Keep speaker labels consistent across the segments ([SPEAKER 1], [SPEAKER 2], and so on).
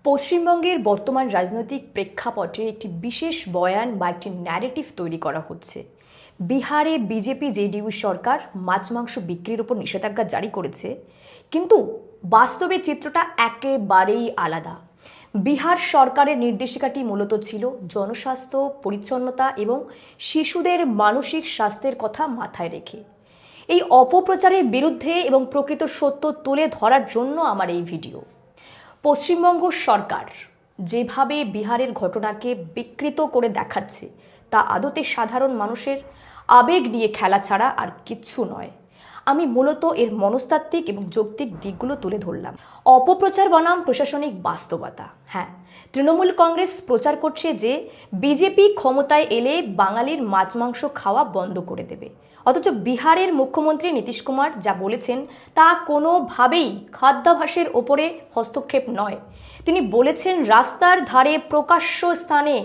[SPEAKER 1] পশ্চিমবঙ্গের বর্তমান রাজনৈতিক প্রেক্ষাপটে একটি বিশেষ বয়ান বা একটি ন্যারেটিভ তৈরি করা হচ্ছে। বিহারে বিজেপি জেডিইউ সরকার মাছ মাংস বিক্রির উপর নিষেধাজ্ঞা জারি করেছে, কিন্তু বাস্তবে চিত্রটা একেবারেই আলাদা। বিহার সরকারের নির্দেশিকাটি মূলত ছিল জনস্বাস্থ্য, পরিচ্ছন্নতা এবং শিশুদের মানসিক স্বাস্থ্যের কথা মাথায় রেখে। এই অপপ্রচারের বিরুদ্ধে এবং প্রকৃত সত্য তুলে ধরার জন্য আমার এই ভিডিও। পশ্চিমবঙ্গ সরকার যেভাবে বিহারের ঘটনাকে বিকৃত করে দেখাচ্ছে তা আদতে সাধারণ মানুষের আবেগ নিয়ে খেলা ছাড়া আর কিচ্ছু নয়। আমি মূলত এর মনস্তাত্ত্বিক এবং যৌক্তিক দিকগুলো তুলে ধরলাম। অপপ্রচার বনাম প্রশাসনিক বাস্তবতা। হ্যাঁ, তৃণমূল কংগ্রেস প্রচার করছে যে বিজেপি ক্ষমতায় এলে বাঙালির মাছ মাংস খাওয়া বন্ধ করে দেবে, অথচ বিহারের মুখ্যমন্ত্রী নীতিশ কুমার যা বলেছেন তা কোনোভাবেই খাদ্যাভ্যাসের ওপরে হস্তক্ষেপ নয়। তিনি বলেছেন রাস্তার ধারে প্রকাশ্য স্থানে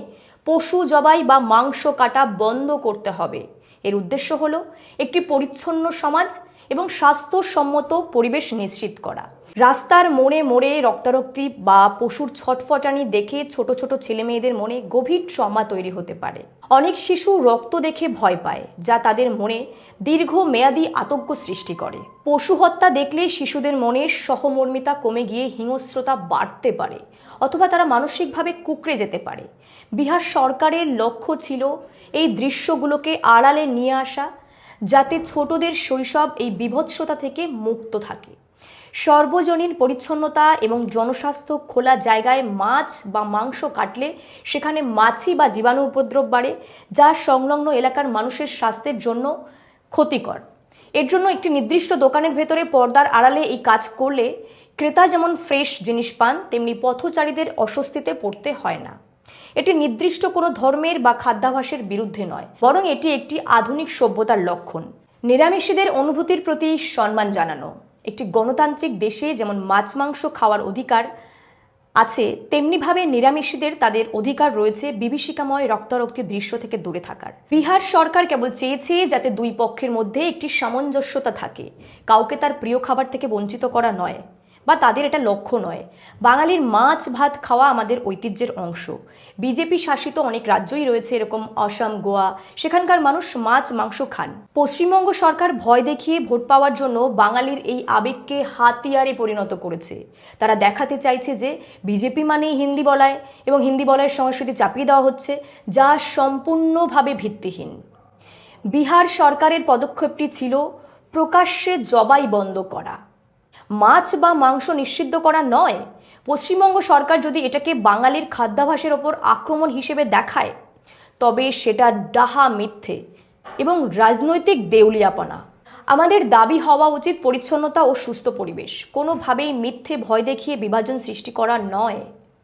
[SPEAKER 1] পশু জবাই বা মাংস কাটা বন্ধ করতে হবে। এর উদ্দেশ্য হলো একটি পরিচ্ছন্ন সমাজ এবং স্বাস্থ্যসম্মত পরিবেশ নিশ্চিত করা। রাস্তার মোড়ে মোড়ে রক্তারক্তি বা পশুর ছটফটানি দেখে ছোট ছোট ছেলে মেয়েদের মনে গভীর ট্রমা তৈরি হতে পারে। অনেক শিশু রক্ত দেখে ভয় পায়, যা তাদের মনে দীর্ঘমেয়াদী আতঙ্ক সৃষ্টি করে। পশু হত্যা দেখলে শিশুদের মনে সহমর্মিতা কমে গিয়ে হিংস্রতা বাড়তে পারে, অথবা তারা মানসিকভাবে কুঁকড়ে যেতে পারে। বিহার সরকারের লক্ষ্য ছিল এই দৃশ্যগুলোকে আড়ালে নিয়ে আসা, যাতে ছোটদের শৈশব এই বিভৎসতা থেকে মুক্ত থাকে। সর্বজনীন পরিচ্ছন্নতা এবং জনস্বাস্থ্য। খোলা জায়গায় মাছ বা মাংস কাটলে সেখানে মাছি বা জীবাণু উপদ্রব বাড়ে, যা সংলগ্ন এলাকার মানুষের স্বাস্থ্যের জন্য ক্ষতিকর। এর জন্য একটি নির্দিষ্ট দোকানের ভেতরে পর্দার আড়ালে এই কাজ করলে ক্রেতা যেমন ফ্রেশ জিনিস পান, তেমনি পথচারীদের অস্বস্তিতে পড়তে হয় না। এটি নির্দিষ্ট কোনো ধর্মের বা খাদ্যাভ্যাসের বিরুদ্ধে নয়, বরং এটি একটি আধুনিক সভ্যতার লক্ষণ। নিরামিষীদের অনুভূতির প্রতি সম্মান জানানো। একটি গণতান্ত্রিক দেশে যেমন মাছ মাংস খাওয়ার অধিকার আছে, তেমনিভাবে নিরামিষীদের তাদের অধিকার রয়েছে বিভীষিকাময় রক্তারক্তির দৃশ্য থেকে দূরে থাকার। বিহার সরকার কেবল চেয়েছে যাতে দুই পক্ষের মধ্যে একটি সামঞ্জস্যতা থাকে, কাউকে তার প্রিয় খাবার থেকে বঞ্চিত করা নয়, বা তাদের এটা লক্ষ্য নয়। বাঙালির মাছ ভাত খাওয়া আমাদের ঐতিহ্যের অংশ। বিজেপি শাসিত অনেক রাজ্যই রয়েছে এরকম, অসম, গোয়া, সেখানকার মানুষ মাছ মাংস খান। পশ্চিমবঙ্গ সরকার ভয় দেখিয়ে ভোট পাওয়ার জন্য বাঙালির এই আবেগকে হাতিয়ারে পরিণত করেছে। তারা দেখাতে চাইছে যে বিজেপি মানেই হিন্দি বলায় এবং হিন্দি বলায়ের সংস্কৃতি চাপিয়ে দেওয়া হচ্ছে, যা সম্পূর্ণভাবে ভিত্তিহীন। বিহার সরকারের পদক্ষেপটি ছিল প্রকাশ্যে জবাই বন্ধ করা, মাছ বা মাংস নিষিদ্ধ করা নয়। পশ্চিমবঙ্গ সরকার যদি এটাকে বাঙালির খাদ্যাভ্যাসের ওপর আক্রমণ হিসেবে দেখায়, তবে সেটা ডাহা মিথ্যে এবং রাজনৈতিক দেউলিয়াপনা। আমাদের দাবি হওয়া উচিত পরিচ্ছন্নতা ও সুস্থ পরিবেশ, কোনোভাবেই মিথ্যে ভয় দেখিয়ে বিভাজন সৃষ্টি করা নয়।